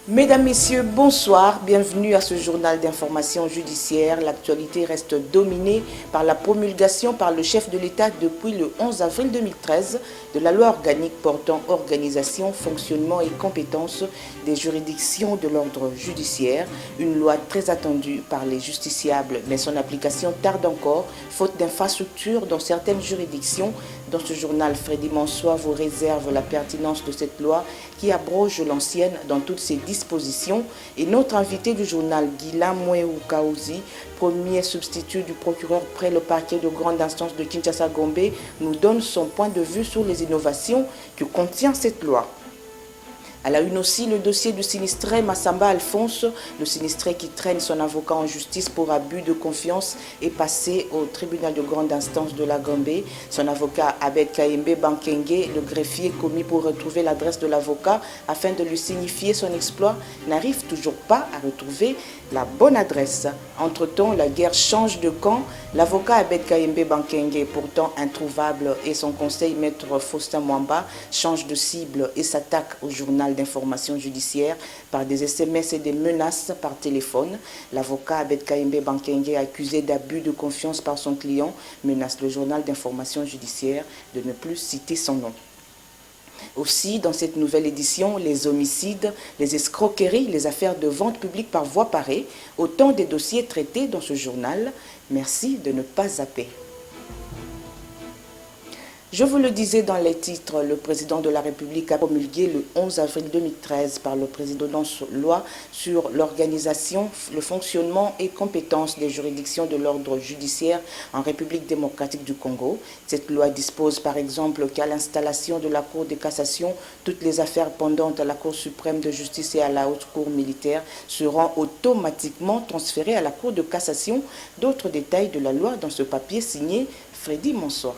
Mesdames, Messieurs, bonsoir. Bienvenue à ce journal d'information judiciaire. L'actualité reste dominée par la promulgation par le chef de l'État depuis le 11 avril 2013 de la loi organique portant organisation, fonctionnement et compétences des juridictions de l'ordre judiciaire. Une loi très attendue par les justiciables, mais son application tarde encore, faute d'infrastructures dans certaines juridictions. Dans ce journal, Freddy Mansois vous réserve la pertinence de cette loi qui abroge l'ancienne dans toutes ses dispositions. Et notre invité du journal, Guilain Mouéou Kaouzi, premier substitut du procureur près le parquet de grande instance de Kinshasa-Gombe, nous donne son point de vue sur les innovations que contient cette loi. À la une aussi, le dossier du sinistré Massamba Alphonse, le sinistré qui traîne son avocat en justice pour abus de confiance, est passé au tribunal de grande instance de la Gombe. Son avocat Abed Kayembe Bankenge, le greffier commis pour retrouver l'adresse de l'avocat afin de lui signifier son exploit, n'arrive toujours pas à retrouver la bonne adresse. Entre-temps, la guerre change de camp. L'avocat Abed Kayembe Bankenge, pourtant introuvable, et son conseil maître Faustin Mwamba changent de cible et s'attaquent au journal d'information judiciaire par des SMS et des menaces par téléphone. L'avocat Abed Kayembe Bankenge, accusé d'abus de confiance par son client, menace le journal d'information judiciaire de ne plus citer son nom. Aussi, dans cette nouvelle édition, les homicides, les escroqueries, les affaires de vente publique par voie parée, autant des dossiers traités dans ce journal. Merci de ne pas zapper. Je vous le disais dans les titres, le président de la République a promulgué le 11 avril 2013 par le président de loi sur l'organisation, le fonctionnement et compétences des juridictions de l'ordre judiciaire en République démocratique du Congo. Cette loi dispose par exemple qu'à l'installation de la Cour de cassation, toutes les affaires pendantes à la Cour suprême de justice et à la Haute Cour militaire seront automatiquement transférées à la Cour de cassation. D'autres détails de la loi dans ce papier signé Freddy Mansois.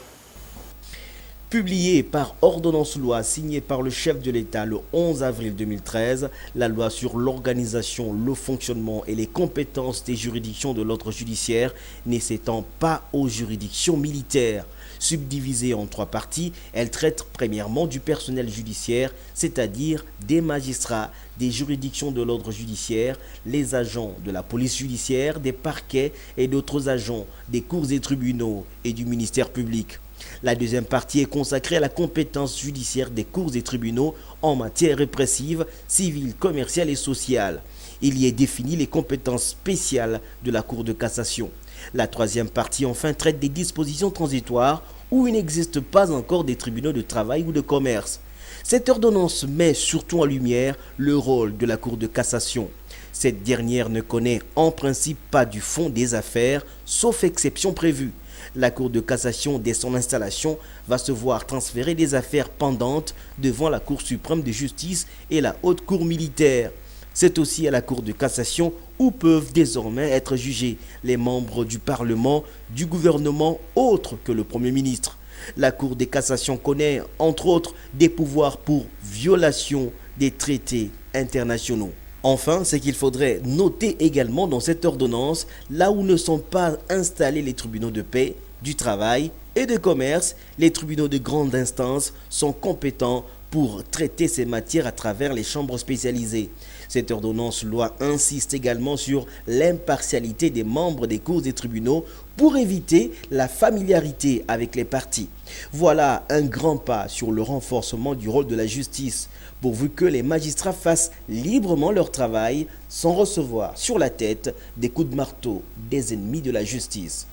Publiée par ordonnance-loi signée par le chef de l'État le 11 avril 2013, la loi sur l'organisation, le fonctionnement et les compétences des juridictions de l'ordre judiciaire ne s'étend pas aux juridictions militaires. Subdivisée en 3 parties, elle traite premièrement du personnel judiciaire, c'est-à-dire des magistrats, des juridictions de l'ordre judiciaire, les agents de la police judiciaire, des parquets et d'autres agents des cours et tribunaux et du ministère public. La deuxième partie est consacrée à la compétence judiciaire des cours et tribunaux en matière répressive, civile, commerciale et sociale. Il y est défini les compétences spéciales de la Cour de cassation. La troisième partie enfin traite des dispositions transitoires où il n'existe pas encore des tribunaux de travail ou de commerce. Cette ordonnance met surtout en lumière le rôle de la Cour de cassation. Cette dernière ne connaît en principe pas du fond des affaires, sauf exception prévue. La Cour de cassation, dès son installation, va se voir transférer des affaires pendantes devant la Cour suprême de justice et la Haute Cour militaire. C'est aussi à la Cour de cassation où peuvent désormais être jugés les membres du Parlement, du gouvernement autres que le Premier ministre. La Cour de cassation connaît, entre autres, des pouvoirs pour violation des traités internationaux. Enfin, ce qu'il faudrait noter également dans cette ordonnance, là où ne sont pas installés les tribunaux de paix, du travail et de commerce, les tribunaux de grande instance sont compétents pour traiter ces matières à travers les chambres spécialisées. Cette ordonnance-loi insiste également sur l'impartialité des membres des cours et tribunaux pour éviter la familiarité avec les parties. Voilà un grand pas sur le renforcement du rôle de la justice, pourvu que les magistrats fassent librement leur travail sans recevoir sur la tête des coups de marteau des ennemis de la justice.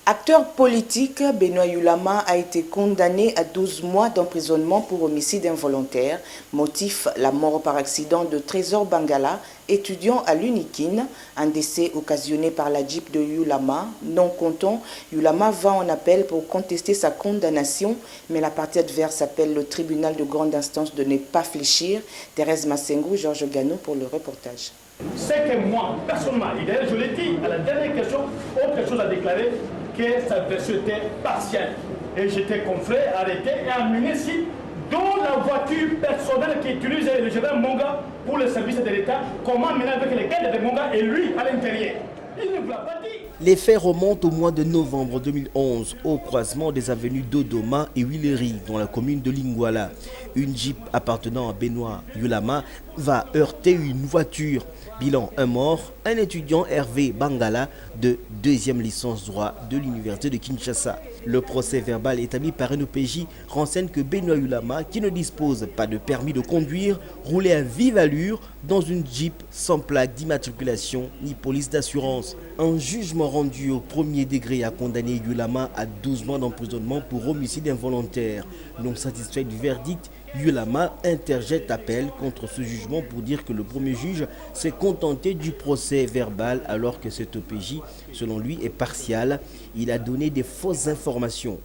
Acteur politique, Benoît Yulama a été condamné à 12 mois d'emprisonnement pour homicide involontaire. Motif, la mort par accident de Trésor Bangala, étudiant à l'Unikin. Un décès occasionné par la Jeep de Yulama. Non content, Yulama va en appel pour contester sa condamnation, mais la partie adverse appelle le tribunal de grande instance de ne pas fléchir. Thérèse Massengou, Georges Ganou pour le reportage. C'est que moi, personnellement, je l'ai dit à la dernière question, autre chose à déclarer, que sa version était partielle. Et j'étais confrère, arrêté et amené ici dont la voiture personnelle qui utilise le général Monga pour le service de l'État, comment mener avec les gardes de Monga et lui à l'intérieur. Il ne vous l'a pas dit. Les faits remontent au mois de novembre 2011 au croisement des avenues Dodoma et Willery dans la commune de Lingwala. Une Jeep appartenant à Benoît Yulama va heurter une voiture. Bilan, un mort, un étudiant Hervé Bangala de 2e licence droit de l'université de Kinshasa. Le procès verbal établi par un OPJ renseigne que Benoît Yulama, qui ne dispose pas de permis de conduire, roulait à vive allure dans une Jeep sans plaque d'immatriculation ni police d'assurance. Un jugement rendu au premier degré a condamné Yulama à 12 mois d'emprisonnement pour homicide involontaire. Non satisfait du verdict, Yulama interjette appel contre ce jugement pour dire que le premier juge s'est contenté du procès verbal alors que cet OPJ, selon lui, est partial. Il a donné des fausses informations.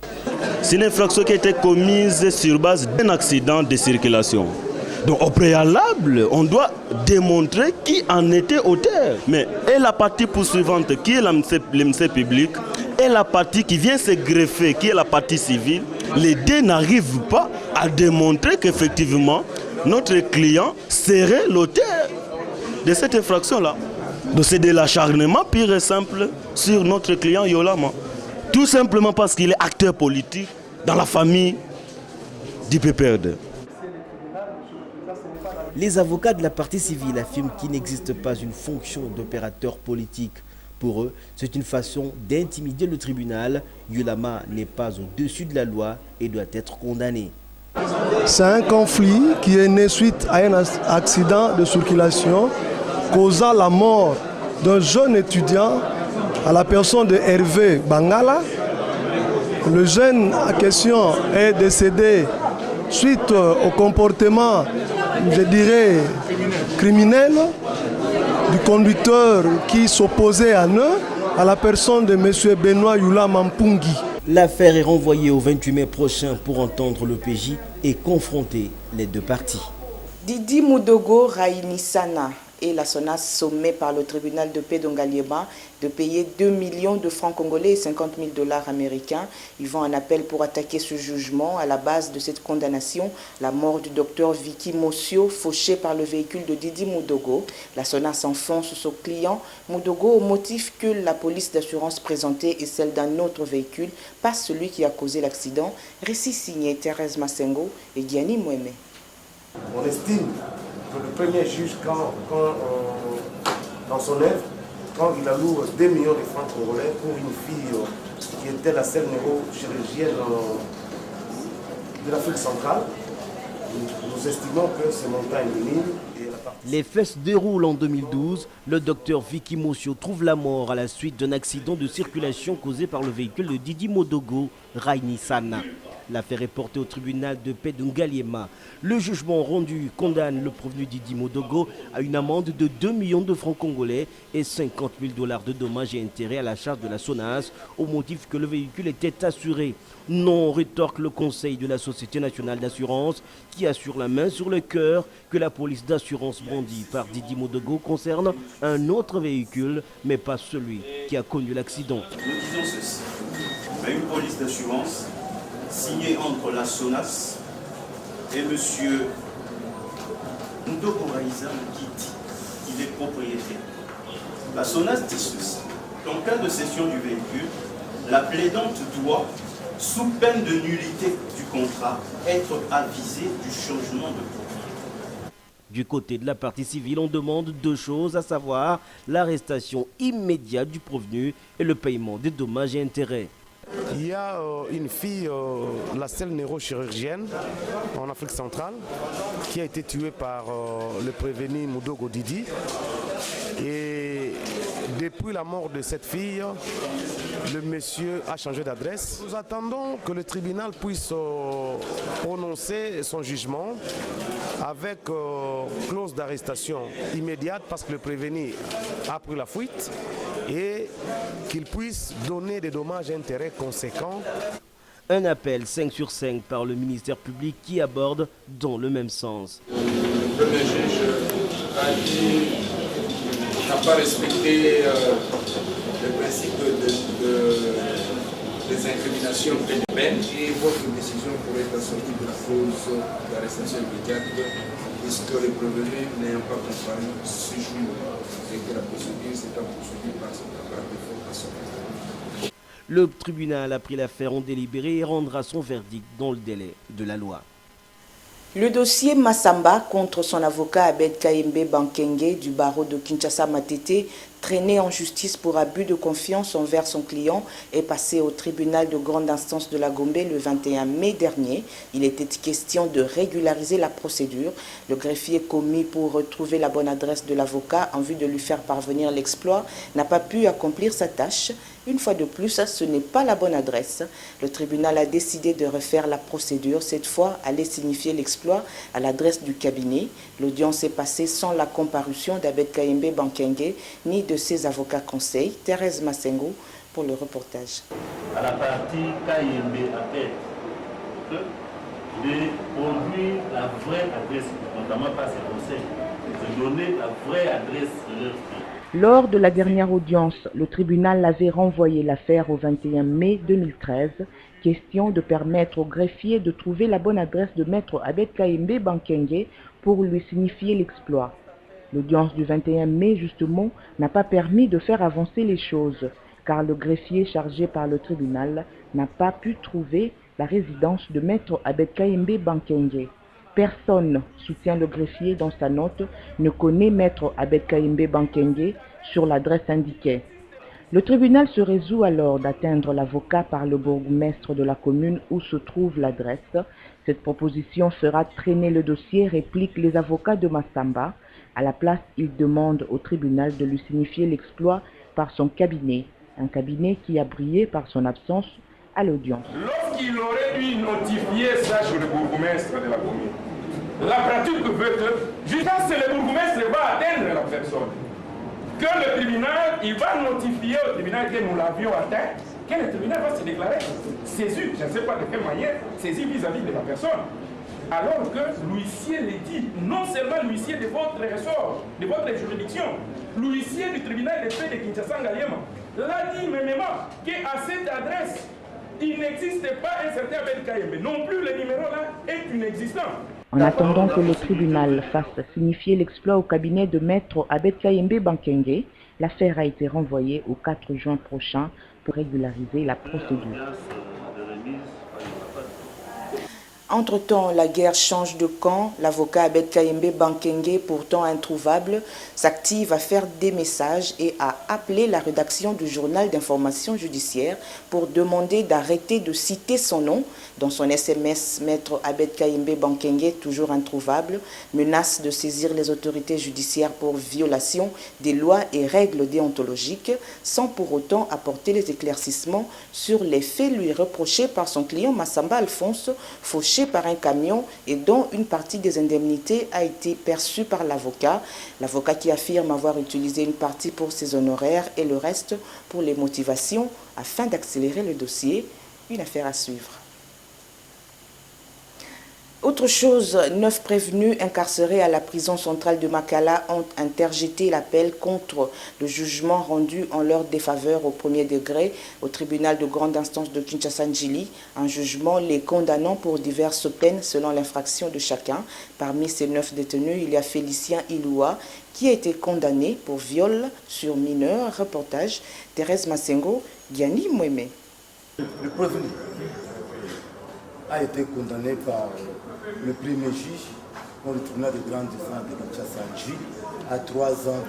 C'est une infraction qui a été commise sur base d'un accident de circulation. Donc au préalable, on doit démontrer qui en était auteur. Mais et la partie poursuivante, qui est l'AMC public, et la partie qui vient se greffer, qui est la partie civile, les deux n'arrivent pas à démontrer qu'effectivement notre client serait l'auteur de cette infraction-là. Donc c'est de l'acharnement pur et simple sur notre client Yulama. Tout simplement parce qu'il est acteur politique dans la famille du PPRD. Les avocats de la partie civile affirment qu'il n'existe pas une fonction d'opérateur politique. Pour eux, c'est une façon d'intimider le tribunal. Yulama n'est pas au-dessus de la loi et doit être condamné. C'est un conflit qui est né suite à un accident de circulation causant la mort d'un jeune étudiant à la personne de Hervé Bangala. Le jeune en question est décédé suite au comportement, je dirais, criminel du conducteur qui s'opposait à eux, à la personne de M. Benoît Yulama Mpungi. L'affaire est renvoyée au 28 mai prochain pour entendre le PJ et confronter les deux parties. Didi Mudogo Rainisana et la SONAS sommée par le tribunal de paix d'Ongaliema de payer 2 millions de francs congolais et 50 000 $ américains. Ils vont en appel pour attaquer ce jugement. À la base de cette condamnation, la mort du docteur Vicky Mossio, fauché par le véhicule de Didi Mudogo. La SONAS enfonce son client Mudogo au motif que la police d'assurance présentée est celle d'un autre véhicule, pas celui qui a causé l'accident. Récit signé Thérèse Massengo et Gianni Moueme. On estime que le premier juge, dans son œuvre, quand il alloue 2 millions de francs congolais pour une fille qui était la seule neurochirurgienne de l'Afrique centrale, nous estimons que ce montant est minime. Les faits se déroulent en 2012. Le docteur Vicky Mossio trouve la mort à la suite d'un accident de circulation causé par le véhicule de Didi Mudogo Rainisana. L'affaire est portée au tribunal de paix d'Ongaliema. Le jugement rendu condamne le prévenu Didi Mudogo à une amende de 2 millions de francs congolais et 50 000 $ de dommages et intérêts à la charge de la SONAS au motif que le véhicule était assuré. Non, rétorque le conseil de la Société nationale d'assurance qui assure la main sur le cœur que la police d'assurance brandie par Didi Mudogo concerne un autre véhicule, mais pas celui qui a connu l'accident. Nous disons ceci, mais une police d'assurance signé entre la SONAS et M. Mudogo Rainisana qui dit qu'il est propriétaire. La SONAS dit ceci. En cas de cession du véhicule, la plaidante doit, sous peine de nullité du contrat, être avisée du changement de propriétaire. Du côté de la partie civile, on demande 2 choses, à savoir l'arrestation immédiate du prévenu et le paiement des dommages et intérêts. Il y a une fille, la seule neurochirurgienne en Afrique centrale, qui a été tuée par le prévenu Mudogo Didi. Et depuis la mort de cette fille, le monsieur a changé d'adresse. Nous attendons que le tribunal puisse prononcer son jugement avec clause d'arrestation immédiate parce que le prévenu a pris la fuite et qu'il puisse donner des dommages et intérêts conséquents. Un appel 5 sur 5 par le ministère public qui aborde dans le même sens. Le premier juge a dit n'a pas respecté le principe des incriminations pleines de peine. Et votre décision pourrait être assortie de la cause d'arrestation immédiate, puisque les prévenus n'ayant pas comparu ce jour et que la procédure s'étant poursuivie par défaut à son tour. Le tribunal a pris l'affaire en délibéré et rendra son verdict dans le délai de la loi. Le dossier Massamba contre son avocat Abed Kayembe Bankenge du barreau de Kinshasa Matete, traîné en justice pour abus de confiance envers son client, est passé au tribunal de grande instance de la Gombe le 21 mai dernier. Il était question de régulariser la procédure. Le greffier commis pour retrouver la bonne adresse de l'avocat en vue de lui faire parvenir l'exploit n'a pas pu accomplir sa tâche. Une fois de plus, ce n'est pas la bonne adresse. Le tribunal a décidé de refaire la procédure. Cette fois, aller signifier l'exploit à l'adresse du cabinet. L'audience est passée sans la comparution d'Abed Kayembe Bankenge ni de ses avocats conseils. Thérèse Massengo pour le reportage. À la partie Kayembe Abed de produire la vraie adresse, notamment par ses conseils, de donner la vraie adresse de leur fille. Lors de la dernière audience, le tribunal avait renvoyé l'affaire au 21 mai 2013, question de permettre au greffier de trouver la bonne adresse de maître Abed Kayembe Bankenge pour lui signifier l'exploit. L'audience du 21 mai, justement, n'a pas permis de faire avancer les choses, car le greffier chargé par le tribunal n'a pas pu trouver la résidence de maître Abed Kayembe Bankenge. Personne, soutient le greffier dans sa note, ne connaît maître Abed Kayembe Bankenge sur l'adresse indiquée. Le tribunal se résout alors d'atteindre l'avocat par le bourgmestre de la commune où se trouve l'adresse. Cette proposition fera traîner le dossier, répliquent les avocats de Massamba. À la place, ils demandent au tribunal de lui signifier l'exploit par son cabinet, un cabinet qui a brillé par son absence à l'audience. Lorsqu'il aurait dû notifier ça sur le bourgmestre de la commune, la pratique veut que, justement, c'est le bourgmestre qui va atteindre la personne. Que le tribunal, il va notifier au tribunal que nous l'avions atteint, que le tribunal va se déclarer saisi, je ne sais pas de quelle manière, saisi vis-à-vis de la personne. Alors que l'huissier le dit, non seulement l'huissier de votre ressort, de votre juridiction, l'huissier du tribunal de paix de Kinshasa-Ngaliema l'a dit même qu'à cette adresse, il n'existe pas un certain Abed Kayembe. Non plus, le numéro là est inexistant. En attendant que le tribunal fasse signifier l'exploit au cabinet de maître Abed Kayembe Bankenge, l'affaire a été renvoyée au 4 juin prochain pour régulariser la procédure. Entre-temps, la guerre change de camp. L'avocat Abed Kayembe Bankenge, pourtant introuvable, s'active à faire des messages et à appeler la rédaction du journal d'information judiciaire pour demander d'arrêter de citer son nom. Dans son SMS, maître Abed Kayembe Bankenge, toujours introuvable, menace de saisir les autorités judiciaires pour violation des lois et règles déontologiques, sans pour autant apporter les éclaircissements sur les faits lui reprochés par son client Massamba Alphonse, fauché par un camion et dont une partie des indemnités a été perçue par l'avocat. L'avocat qui affirme avoir utilisé une partie pour ses honoraires et le reste pour les motivations afin d'accélérer le dossier. Une affaire à suivre. Autre chose, 9 prévenus incarcérés à la prison centrale de Makala ont interjeté l'appel contre le jugement rendu en leur défaveur au premier degré au tribunal de grande instance de Kinshasa-Njili, un jugement les condamnant pour diverses peines selon l'infraction de chacun. Parmi ces 9 détenus, il y a Félicien Iloua qui a été condamné pour viol sur mineur. Reportage Thérèse Massengo, Gianni Moueme. Le prévenu a été condamné par le premier juge pour le tribunal de grande instance de Kinshasa-Njili à 3 ans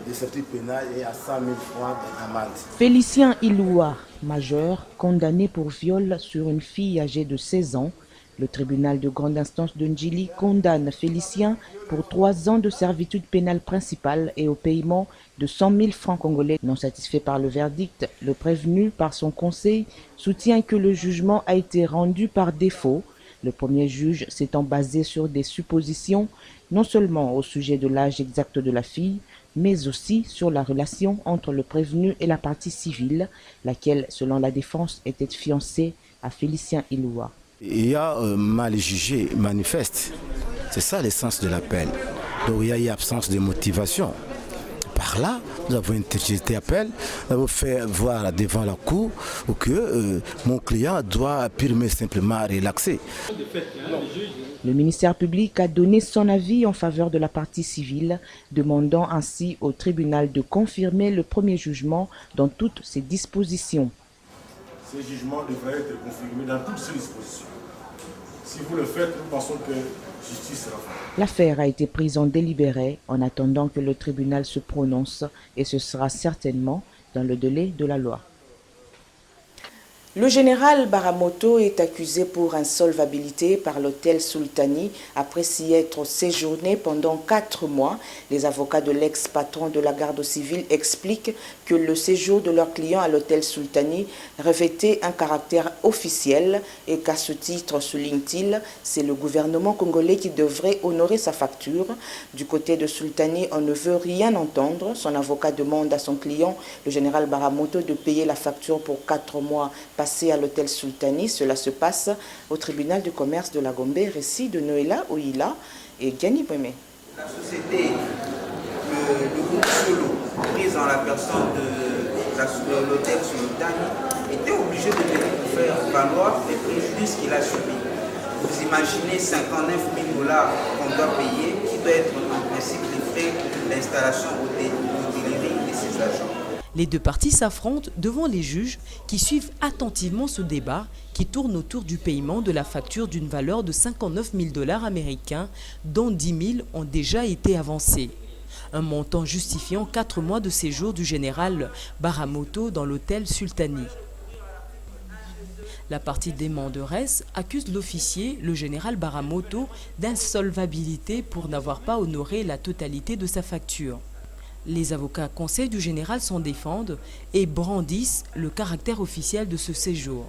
de sortie pénale et à 100 000 francs d'amende. Félicien Iloua, majeur, condamné pour viol sur une fille âgée de 16 ans. Le tribunal de grande instance de Njili condamne Félicien pour 3 ans de servitude pénale principale et au paiement de 100 000 francs congolais. Non satisfait par le verdict, le prévenu, par son conseil, soutient que le jugement a été rendu par défaut. Le premier juge s'étant basé sur des suppositions, non seulement au sujet de l'âge exact de la fille, mais aussi sur la relation entre le prévenu et la partie civile, laquelle, selon la défense, était fiancée à Félicien Iloua. Il y a mal jugé manifeste, c'est ça l'essence de l'appel. Donc il y a eu absence de motivation. par là, nous avons interjeté appel, nous avons fait voir devant la cour que mon client doit purement simplement relaxer. Le ministère public a donné son avis en faveur de la partie civile, demandant ainsi au tribunal de confirmer le premier jugement dans toutes ses dispositions. Ces jugements devraient être confirmés dans toutes ses dispositions. Si vous le faites, nous pensons que justice sera faite. L'affaire a été prise en délibéré en attendant que le tribunal se prononce et ce sera certainement dans le délai de la loi. Le général Baramoto est accusé pour insolvabilité par l'hôtel Sultani après s'y être séjourné pendant 4 mois. Les avocats de l'ex-patron de la garde civile expliquent que le séjour de leur client à l'hôtel Sultani revêtait un caractère officiel et qu'à ce titre, souligne-t-il, c'est le gouvernement congolais qui devrait honorer sa facture. Du côté de Sultani, on ne veut rien entendre. Son avocat demande à son client, le général Baramoto, de payer la facture pour 4 mois passé à l'hôtel Sultani. Cela se passe au tribunal du commerce de la Gombe. Récit de Noëlla Oïla et Gani Bweme. La société, le groupe Solo, prise en la personne de l'hôtel Sultani, était obligé de venir pour faire valoir les préjudices qu'il a subis. Vous imaginez 59 000 $ qu'on doit payer, qui doit être en principe les frais d'installation hôtellerie de ses agents. Les deux parties s'affrontent devant les juges qui suivent attentivement ce débat qui tourne autour du paiement de la facture d'une valeur de 59 000 $ américains, dont 10 000 ont déjà été avancés. Un montant justifiant 4 mois de séjour du général Baramoto dans l'hôtel Sultani. La partie demanderesse accuse l'officier, le général Baramoto, d'insolvabilité pour n'avoir pas honoré la totalité de sa facture. Les avocats conseils du général s'en défendent et brandissent le caractère officiel de ce séjour.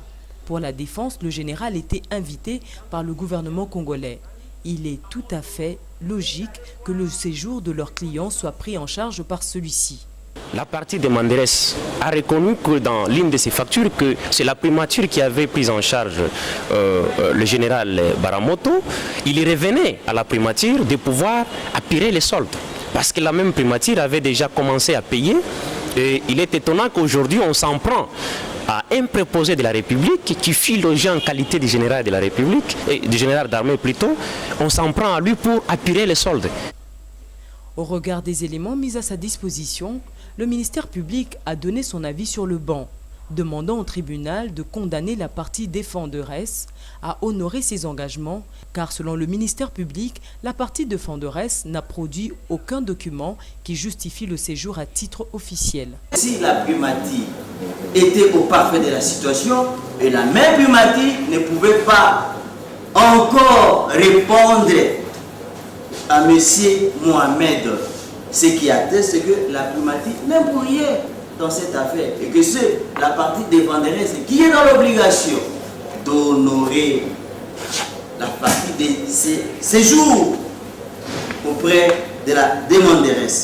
Pour la défense, le général était invité par le gouvernement congolais. Il est tout à fait logique que le séjour de leurs clients soit pris en charge par celui-ci. La partie demanderesse a reconnu que dans l'une de ses factures que c'est la primature qui avait pris en charge le général Baramoto. Il revenait à la primature de pouvoir apirer les soldes. Parce que la même primature avait déjà commencé à payer. Et il est étonnant qu'aujourd'hui on s'en prend à un préposé de la République qui fut logé en qualité de général de la République, et du général d'armée plutôt. On s'en prend à lui pour apirer les soldes. Au regard des éléments mis à sa disposition, le ministère public a donné son avis sur le banc, demandant au tribunal de condamner la partie défenderesse à honorer ses engagements, car selon le ministère public, la partie défenderesse n'a produit aucun document qui justifie le séjour à titre officiel. Si la primature était au parfait de la situation, et la même primature ne pouvait pas encore répondre à M. Mohamed, ce qui atteste que la primature n'est pour rien dans cette affaire et que c'est la partie défenderesse qui est dans l'obligation d'honorer la partie de ses séjours auprès de la demanderesse.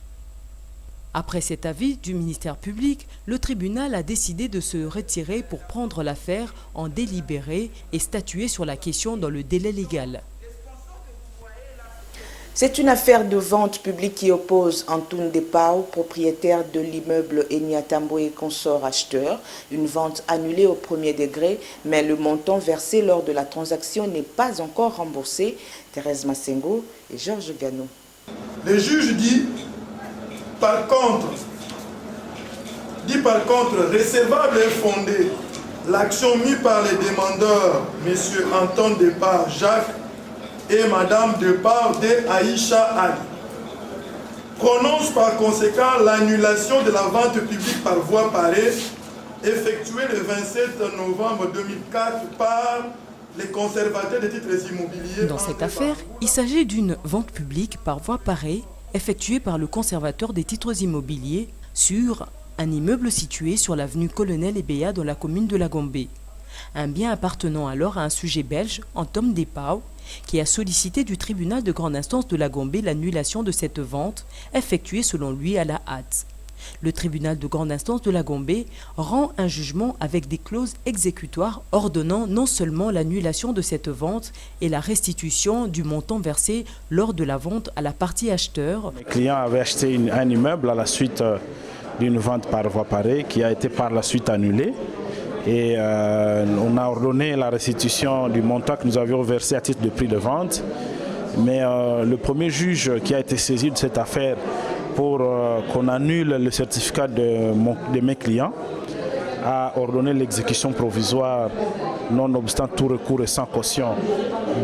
Après cet avis du ministère public, le tribunal a décidé de se retirer pour prendre l'affaire en délibéré et statuer sur la question dans le délai légal. C'est une affaire de vente publique qui oppose Antoun Depao, propriétaire de l'immeuble Eniatambo et consort acheteur. Une vente annulée au premier degré, mais le montant versé lors de la transaction n'est pas encore remboursé. Thérèse Massengo et Georges Gano. Le juge dit par contre, recevable et fondé l'action mise par les demandeurs, M. Antoine Depao Jacques, et Madame Depao de Aïcha Ali. Prononce par conséquent l'annulation de la vente publique par voie parée effectuée le 27 novembre 2004 par les conservateurs des titres immobiliers. Dans cette affaire, il s'agit d'une vente publique par voie parée effectuée par le conservateur des titres immobiliers sur un immeuble situé sur l'avenue Colonel Ebea dans la commune de la Gombe. Un bien appartenant alors à un sujet belge, Antoine Depao, qui a sollicité du tribunal de grande instance de la Gombe l'annulation de cette vente effectuée selon lui à la hâte. Le tribunal de grande instance de la Gombe rend un jugement avec des clauses exécutoires ordonnant non seulement l'annulation de cette vente et la restitution du montant versé lors de la vente à la partie acheteur. Le client avait acheté un immeuble à la suite d'une vente par voie parée qui a été par la suite annulée. Et on a ordonné la restitution du montant que nous avions versé à titre de prix de vente. Mais le premier juge qui a été saisi de cette affaire pour qu'on annule le certificat de mes clients a ordonné l'exécution provisoire nonobstant tout recours et sans caution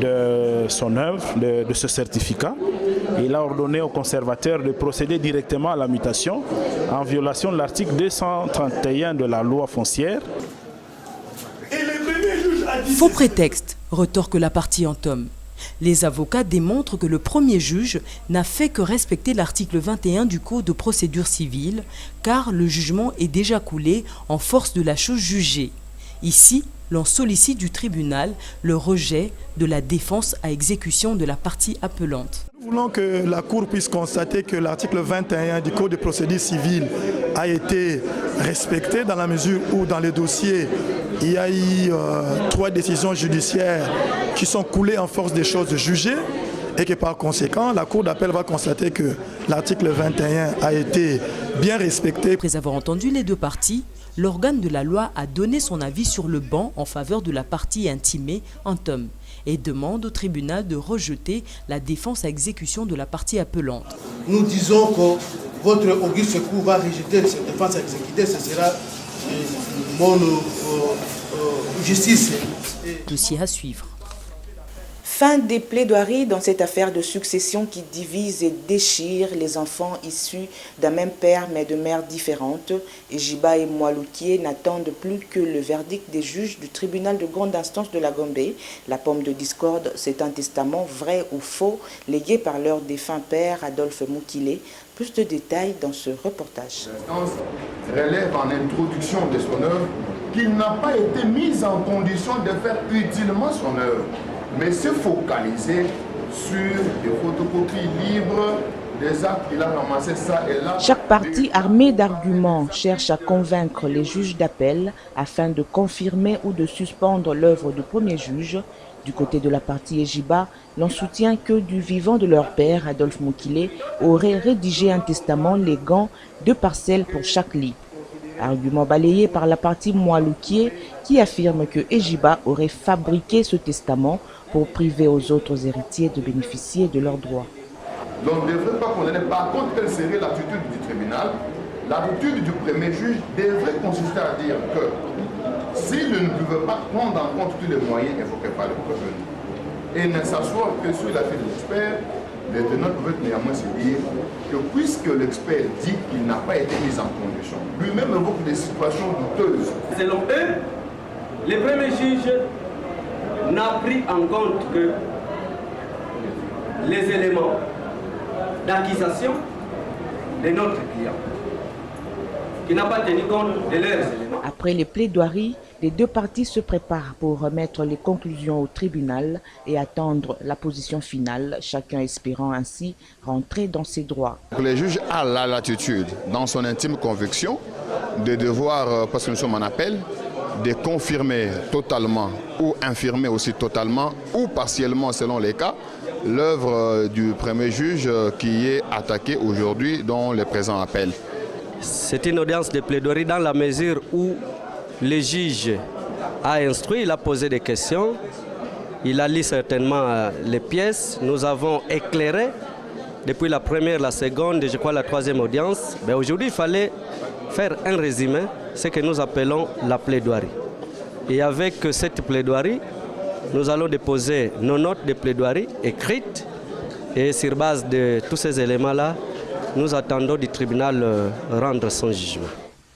de son œuvre, de ce certificat. Il a ordonné au conservateur de procéder directement à la mutation en violation de l'article 231 de la loi foncière. Faux prétexte, retorque la partie en tome. Les avocats démontrent que le premier juge n'a fait que respecter l'article 21 du Code de procédure civile, car le jugement est déjà coulé en force de la chose jugée. Ici, l'on sollicite du tribunal le rejet de la défense à exécution de la partie appelante. Nous voulons que la Cour puisse constater que l'article 21 du Code de procédure civile a été respecté dans la mesure où dans les dossiers, il y a eu 3 décisions judiciaires qui sont coulées en force des choses jugées et que par conséquent, la Cour d'appel va constater que l'article 21 a été bien respecté. Après avoir entendu les deux parties, l'organe de la loi a donné son avis sur le banc en faveur de la partie intimée en tome et demande au tribunal de rejeter la défense à exécution de la partie appelante. Nous disons que votre auguste cour va rejeter cette défense à exécuter, ce sera mon justice. Dossier à suivre. Fin des plaidoiries dans cette affaire de succession qui divise et déchire les enfants issus d'un même père mais de mères différentes. Ejiba et Mwaloukié n'attendent plus que le verdict des juges du tribunal de grande instance de la Gombe. La pomme de discorde, c'est un testament vrai ou faux légué par leur défunt père Adolphe Moukile. Plus de détails dans ce reportage. L'instance relève en introduction de son œuvre qu'il n'a pas été mis en condition de faire utilement son œuvre, mais se focaliser sur des photocopies libres, des actes qu'il a ramassés ça et là. Chaque partie armée d'arguments cherche à convaincre les juges d'appel afin de confirmer ou de suspendre l'œuvre du premier juge. Du côté de la partie Ejiba, l'on soutient que du vivant de leur père, Adolphe Moukile, aurait rédigé un testament léguant 2 parcelles pour chaque lit. Argument balayé par la partie Mwaloukié qui affirme que Ejiba aurait fabriqué ce testament pour priver aux autres héritiers de bénéficier de leurs droits. On ne devrait pas condamner. Par contre, quelle serait l'attitude du tribunal? L'attitude du premier juge devrait consister à dire que s'il ne pouvait pas prendre en compte tous les moyens évoqués par le prévenu et ne s'asseoir que sur la fille de l'expert, les tenants peuvent néanmoins se dire que puisque l'expert dit qu'il n'a pas été mis en condition, lui-même évoque des situations douteuses. Selon eux, le premier juge n'a pris en compte que les éléments d'accusation de notre client, qui n'a pas tenu compte de leurs éléments. Après les plaidoiries, les deux parties se préparent pour remettre les conclusions au tribunal et attendre la position finale, chacun espérant ainsi rentrer dans ses droits. Le juge a la latitude, dans son intime conviction, de devoir, parce que nous sommes en appel, de confirmer totalement ou infirmer aussi totalement ou partiellement selon les cas l'œuvre du premier juge qui est attaqué aujourd'hui dans le présent appel. C'est une audience de plaidoirie dans la mesure où le juge a instruit, il a posé des questions, il a lu certainement les pièces, nous avons éclairé depuis la première, la seconde et je crois la troisième audience. Mais aujourd'hui, il fallait faire un résumé, ce que nous appelons la plaidoirie. Et avec cette plaidoirie, nous allons déposer nos notes de plaidoirie écrites et sur base de tous ces éléments-là, nous attendons du tribunal rendre son jugement.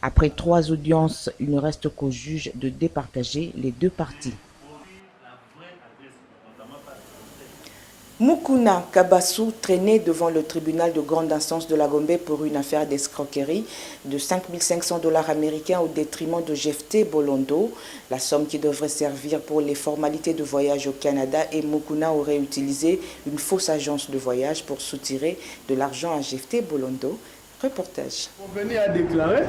Après 3 audiences, il ne reste qu'au juge de départager les deux parties. Mukuna Kabassou traînait devant le tribunal de grande instance de la Gombe pour une affaire d'escroquerie de 5 500 $ américains au détriment de Jefté Bolondo, la somme qui devrait servir pour les formalités de voyage au Canada, et Mukuna aurait utilisé une fausse agence de voyage pour soutirer de l'argent à Jefté Bolondo. Reportage. Venu à déclarer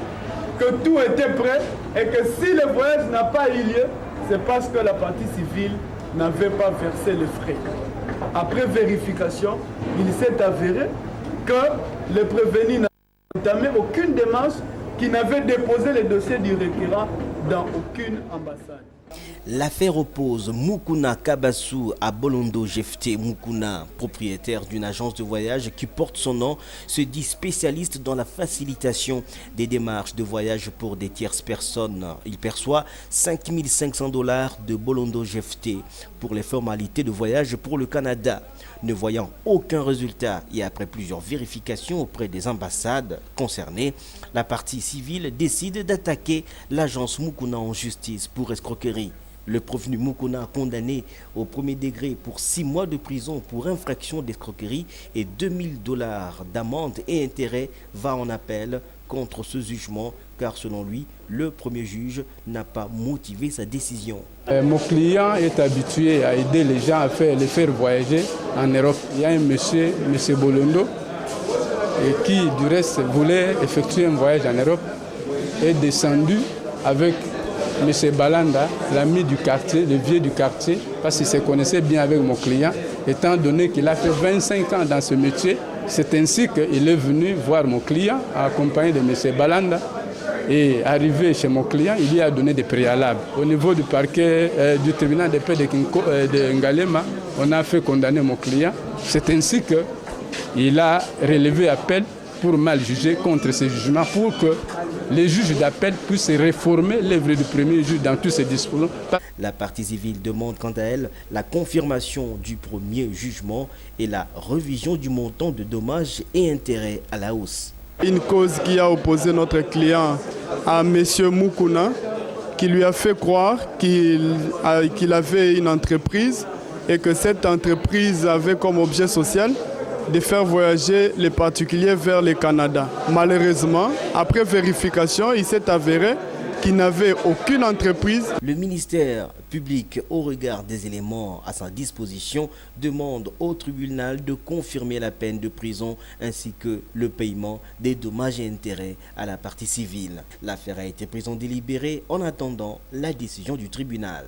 que tout était prêt et que si le voyage n'a pas eu lieu, c'est parce que la partie civile n'avait pas versé les frais. Après vérification, il s'est avéré que le prévenu n'a entamé aucune démarche, qui n'avait déposé le dossier du requérant dans aucune ambassade. L'affaire oppose Mukuna Kabassou à Bolondo Jefté. Mukuna, propriétaire d'une agence de voyage qui porte son nom, se dit spécialiste dans la facilitation des démarches de voyage pour des tierces personnes. Il perçoit 5 500 $ de Bolondo Jefté pour les formalités de voyage pour le Canada. Ne voyant aucun résultat et après plusieurs vérifications auprès des ambassades concernées, la partie civile décide d'attaquer l'agence Mukuna en justice pour escroquerie. Le prévenu Mukuna, condamné au premier degré pour 6 mois de prison pour infraction d'escroquerie et 2 000 $ d'amende et intérêts, va en appel contre ce jugement car selon lui, le premier juge n'a pas motivé sa décision. Mon client est habitué à aider les gens à les faire voyager en Europe. Il y a un monsieur Bolondo, qui du reste voulait effectuer un voyage en Europe, est descendu avec M. Balanda, l'ami du quartier, le vieux du quartier, parce qu'il se connaissait bien avec mon client, étant donné qu'il a fait 25 ans dans ce métier. C'est ainsi qu'il est venu voir mon client, accompagné de M. Balanda. Et arrivé chez mon client, il lui a donné des préalables. Au niveau du parquet du tribunal de paix de Ngalema, on a fait condamner mon client. C'est ainsi qu'il a relevé appel pour mal juger contre ces jugements, pour que les juges d'appel puissent réformer l'œuvre du premier juge dans tous ces dispositions. La partie civile demande quant à elle la confirmation du premier jugement et la révision du montant de dommages et intérêts à la hausse. Une cause qui a opposé notre client à M. Mukuna, qui lui a fait croire qu'il avait une entreprise et que cette entreprise avait comme objet social de faire voyager les particuliers vers le Canada. Malheureusement, après vérification, il s'est avéré qu'il n'avait aucune entreprise. Le ministère public, au regard des éléments à sa disposition, demande au tribunal de confirmer la peine de prison ainsi que le paiement des dommages et intérêts à la partie civile. L'affaire a été prise en délibéré en attendant la décision du tribunal.